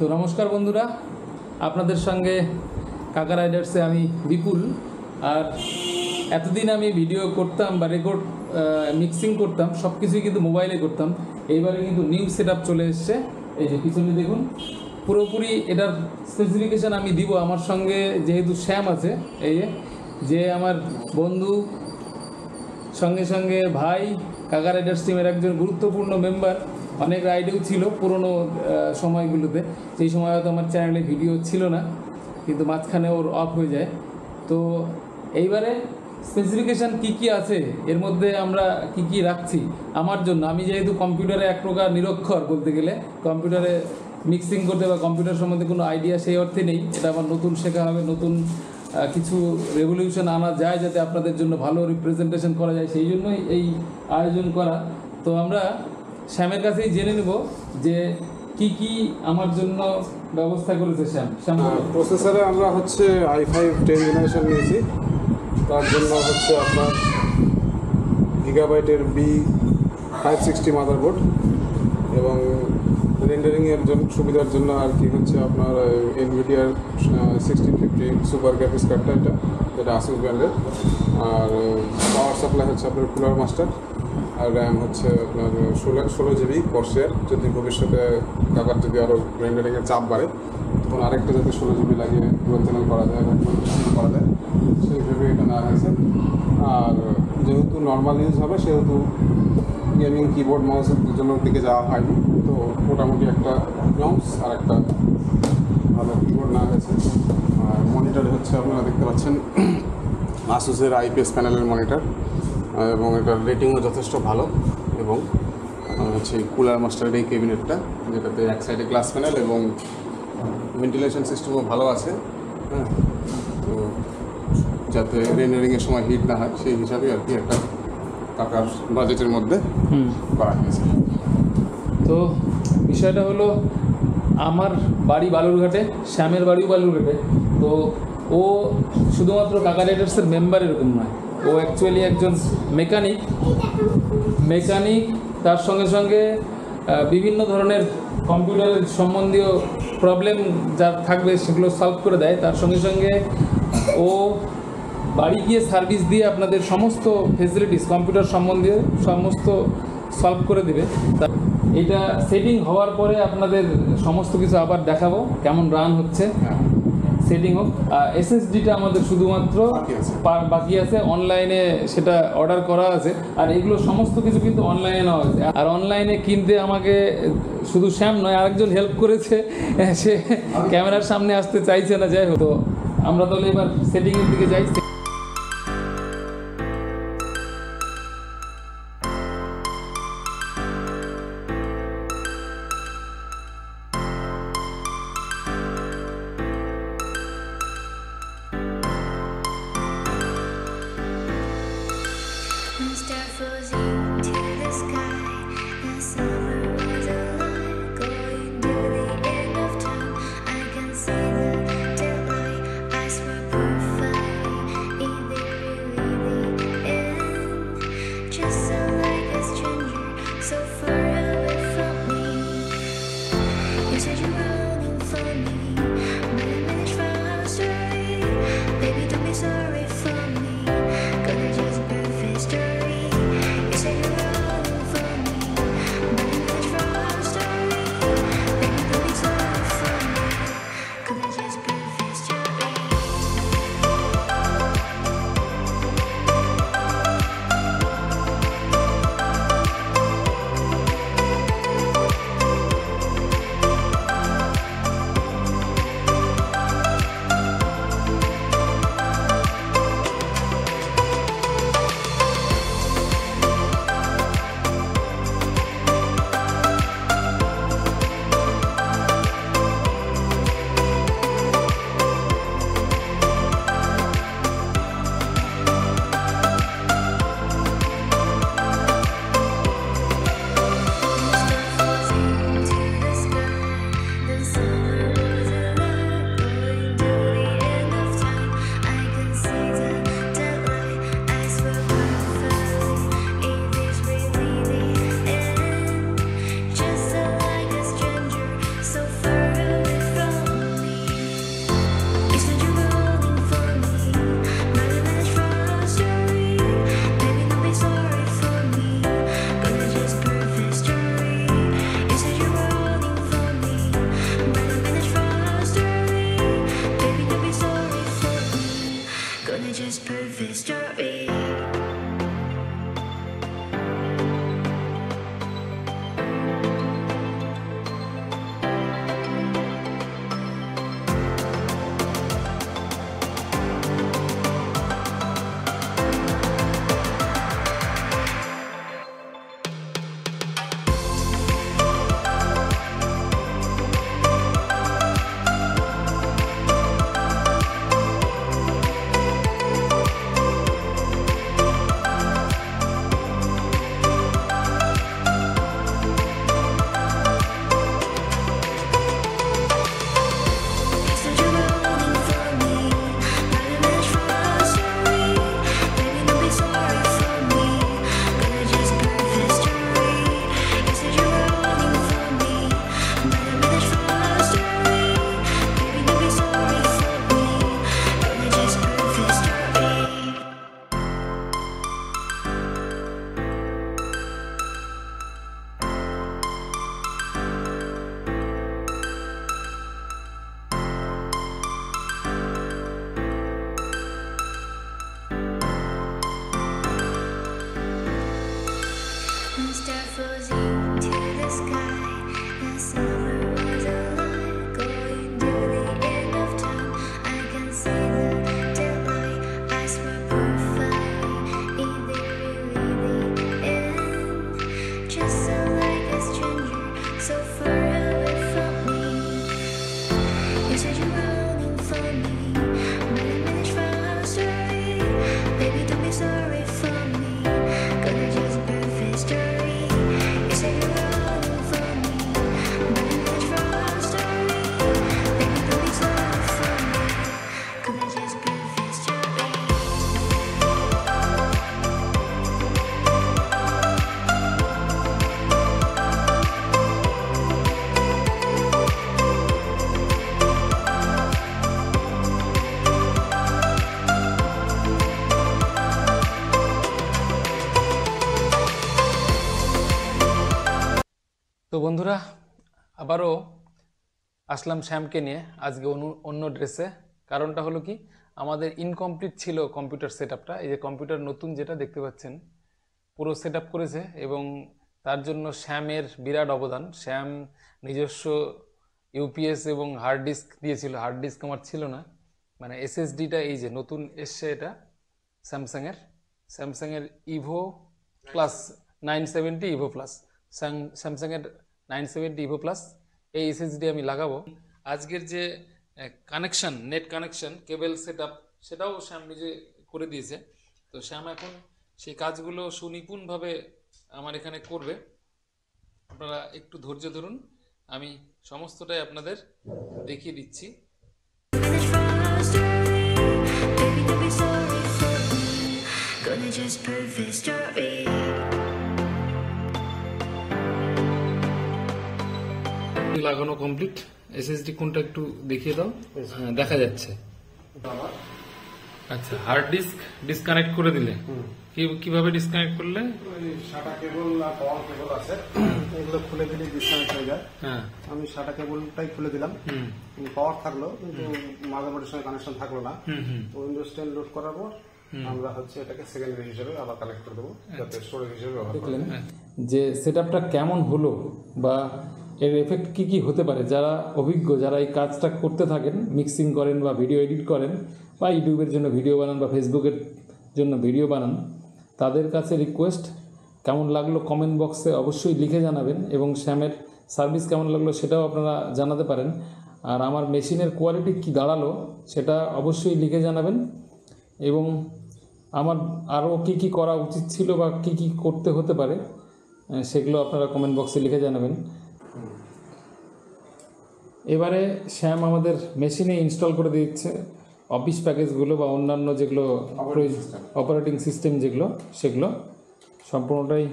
তো নমস্কার বন্ধুরা, আপনাদের সঙ্গে কাকা রাইডার্সে আমি বিপুল। আর এতদিন আমি ভিডিও করতাম বা রেকর্ড মিক্সিং করতাম, সব কিছুই কিন্তু মোবাইলে করতাম। এইবারে কিন্তু নিউ সেট আপ চলে এসছে। এই যে পিছনে দেখুন, পুরোপুরি এটার স্পেসিফিকেশান আমি দিব। আমার সঙ্গে যেহেতু শ্যাম আছে, এই যে আমার বন্ধু, সঙ্গে সঙ্গে ভাই, কাকা রাইডার্স টিমের একজন গুরুত্বপূর্ণ মেম্বার, অনেক রাইডেও ছিল পুরনো সময়গুলোতে। সেই সময় হয়তো আমার চ্যানেলে ভিডিও ছিল না, কিন্তু মাঝখানে ওর অফ হয়ে যায়। তো এইবারে স্পেসিফিকেশান কী আছে, এর মধ্যে আমরা কি রাখছি আমার জন্য। আমি যেহেতু কম্পিউটারে এক প্রকার নিরক্ষর বলতে গেলে, কম্পিউটারে মিক্সিং করতে বা কম্পিউটার সম্বন্ধে কোনো আইডিয়া সেই অর্থে নেই। এটা আমার নতুন শেখা হবে, নতুন কিছু রেভলিউশন আনা যায় যাতে আপনাদের জন্য ভালো রিপ্রেজেন্টেশন করা যায়, সেই জন্যই এই আয়োজন করা। তো আমরা শ্যামের কাছেই জেনে নেব যে কি আমার জন্য ব্যবস্থা করেছে শ্যাম। প্রসেসরে আমরা হচ্ছে i5 10 জেনারেশন নিয়েছি। তার জন্য হচ্ছে আপনার গিগাবাইটের B560 মাদারবোর্ড, এবং রেন্ডারিংয়ের জন্য সুবিধার জন্য আর কি হচ্ছে আপনার NVIDIA 1650 সুপার গ্রাফিক্স কার্ডটা, যেটা আসুস ব্র্যান্ডের। আর পাওয়ার সাপ্লাই হচ্ছে আপনার কুলার মাস্টার, আর র্যাম হচ্ছে আপনার 16 GB কর্সের। যদি ভবিষ্যতে কাকার যদি আরও রেন্ডারিংয়ের চাপ বাড়ে, তখন আরেকটা যাতে 16 GB লাগিয়ে ডুয়াল চ্যানেল করা যায় বা করা যায়, সেইভাবে এটা নেওয়া হয়েছে। আর যেহেতু নর্মাল ইউজ হবে, সেহেতু গেমিং কিবোর্ড মাউসের দুজনের দিকে যাওয়া হয়নি। তো মোটামুটি একটা মাউস আর একটা ভালো কিবোর্ড নেওয়া হয়েছে। আর মনিটরে হচ্ছে আপনারা দেখতে পাচ্ছেন আসুসের IPS প্যানেলের মনিটর, এবং এটার রেটিংও যথেষ্ট ভালো। এবং হচ্ছে কুলার মাস্টারের এই ক্যাবিনেটটা, যেটাতে এক সাইডে গ্লাস প্যানেল এবং ভেন্টিলেশন সিস্টেমও ভালো আছে। হ্যাঁ, তো যাতে রেন্ডারিংয়ের সময় হিট না হয়, সেই হিসাবে আর কি একটা কাকার বাজেটের মধ্যে করা হয়েছে। তো বিষয়টা হলো, আমার বাড়ি বালুরঘাটে, শ্যামের বাড়িও বালুরঘাটে। তো ও শুধুমাত্র কাকা রাইডার্সের মেম্বার এরকম নয়, ও অ্যাকচুয়ালি একজন মেকানিক। তার সঙ্গে সঙ্গে বিভিন্ন ধরনের কম্পিউটারের সম্বন্ধীয় প্রবলেম যা থাকবে সেগুলো সলভ করে দেয়। তার সঙ্গে সঙ্গে ও বাড়ি গিয়ে সার্ভিস দিয়ে আপনাদের সমস্ত ফেসিলিটিস কম্পিউটার সম্বন্ধীয় সমস্ত সলভ করে দেবে। এটা সেটিং হওয়ার পরে আপনাদের সমস্ত কিছু আবার দেখাবো কেমন রান হচ্ছে, সেটিং হোক। SSDটা আমাদের শুধুমাত্র বাকি আছে, অনলাইনে সেটা অর্ডার করা আছে। আর এগুলো সমস্ত কিছু কিন্তু অনলাইনে নেওয়া হয়েছে। আর অনলাইনে কিনতে আমাকে শুধু শ্যাম নয়, আরেকজন হেল্প করেছে, সে ক্যামেরার সামনে আসতে চাইছে না। যাই হোক, তো আমরা তাহলে এবার সেটিংয়ের দিকে যাই। বন্ধুরা, আবারও আসলাম শ্যামকে নিয়ে আজকে অন্য ড্রেসে। কারণটা হলো কি, আমাদের ইনকমপ্লিট ছিল কম্পিউটার সেটআপটা। এই যে কম্পিউটার নতুন যেটা দেখতে পাচ্ছেন পুরো সেটআপ করেছে, এবং তার জন্য শ্যামের বিরাট অবদান। শ্যাম নিজস্ব ইউপিএস এবং হার্ড ডিস্ক দিয়েছিল, হার্ড ডিস্ক আমার ছিল না, মানে এসএসডিটা এই যে নতুন এসছে, এটা স্যামসাংয়ের ইভো প্লাস 970 ইভো প্লাস, স্যামসাংয়ের 970 ইভো প্লাস, এই এসএসডি আমি লাগাবো। আজকের যে কানেকশন, নেট কানেকশন, কেবল সেটআপ, সেটাও শ্যাম নিজে করে দিয়েছে। তো শ্যাম এখন সেই কাজগুলো সুনিপুণভাবে আমার এখানে করবে। আপনারা একটু ধৈর্য ধরুন, আমি সমস্তটাই আপনাদের দেখিয়ে দিচ্ছি। লাগানো কমপ্লিট। এসএসডি কোনটা একটু দেখিয়ে দাও। হ্যাঁ, দেখা যাচ্ছে। আচ্ছা, হার্ড ডিস্ক ডিসকানেক্ট করে দিলে কিভাবে ডিসকানেক্ট করলে? সাটা কেবল আর পাওয়ার কেবল আছে, এগুলো খুলে দিলে ডিসকানেক্ট হয়ে যায়। হ্যাঁ, আমি সাটা কেবলটাই খুলে দিলাম, পাওয়ার থাকলো কিন্তু মাদারবোর্ডের সঙ্গে কানেকশন থাকলো না। উইন্ডোজ 10 লোড করার পর আমরা এটাকে সেকেন্ডারি হিসেবে আবার কানেক্ট করে দেবো, যাতে স্টোরেজ হিসেবে ব্যবহার করা যায়। যে সেটআপটা কেমন হলো বা এর এফেক্ট কি কি হতে পারে, যারা অভিজ্ঞ, যারা এই কাজটা করতে থাকেন, মিক্সিং করেন বা ভিডিও এডিট করেন বা ইউটিউবের জন্য ভিডিও বানান বা ফেসবুকের জন্য ভিডিও বানান, তাদের কাছে রিকোয়েস্ট, কেমন লাগলো কমেন্ট বক্সে অবশ্যই লিখে জানাবেন, এবং শ্যামের সার্ভিস কেমন লাগলো সেটাও আপনারা জানাতে পারেন। আর আমার মেশিনের কোয়ালিটি কি দাঁড়ালো সেটা অবশ্যই লিখে জানাবেন, এবং আমার আরও কি কি করা উচিত ছিল বা কি কি করতে হতে পারে সেগুলো আপনারা কমেন্ট বক্সে লিখে জানাবেন। এবারে শ্যাম আমাদের মেশিনে ইনস্টল করে দিচ্ছে অফিস প্যাকেজগুলো বা অন্যান্য যেগুলো অপারেটিং সিস্টেম যেগুলো, সেগুলো সম্পূর্ণটাই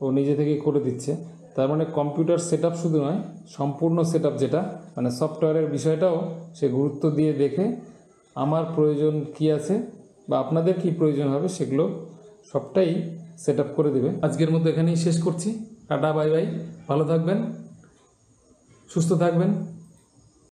ও নিজে থেকে করে দিচ্ছে। তার মানে কম্পিউটার সেটআপ শুধু নয়, সম্পূর্ণ সেটআপ যেটা মানে সফটওয়্যারের বিষয়টাও সে গুরুত্ব দিয়ে দেখে আমার প্রয়োজন কি আছে বা আপনাদের কি প্রয়োজন হবে সেগুলো সবটাই সেটআপ করে দেবে। আজকের মতো এখানেই শেষ করছি। টাটা, বাই বাই, ভালো থাকবেন, সুস্থ থাকবেন।